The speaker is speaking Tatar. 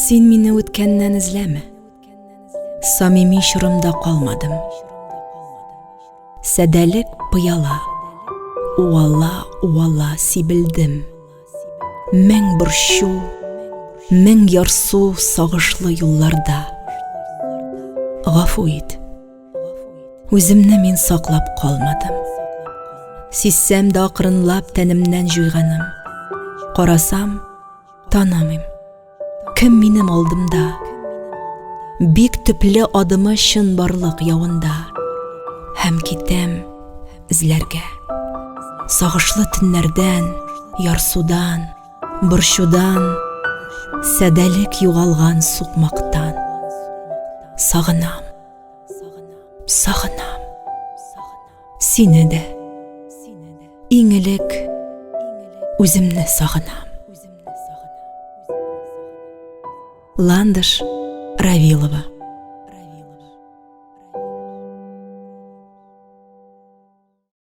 Син мине үткәннән эзләме, самими чорымда калмадым. Сәдәлек пыяла, уала сибелдем. Мең борчу, мең ярсу сагышлы юлларда. Гафу ит, үземне мин саклап калмадым. Сизсәм дә акрынлап тәнемнән җуйганым. Карасам, танамыйм, кем минем алдымда. Бик төпле адымы чын барлык явында. Һәм китәм эзләргә. Сагышлы төннәрдән, ярсудан, борчудан, сәдәлек югалган сукмактан. Сагынам, сагынам сине дә. Иң элек үземне сагынам. Ландыш Равилова.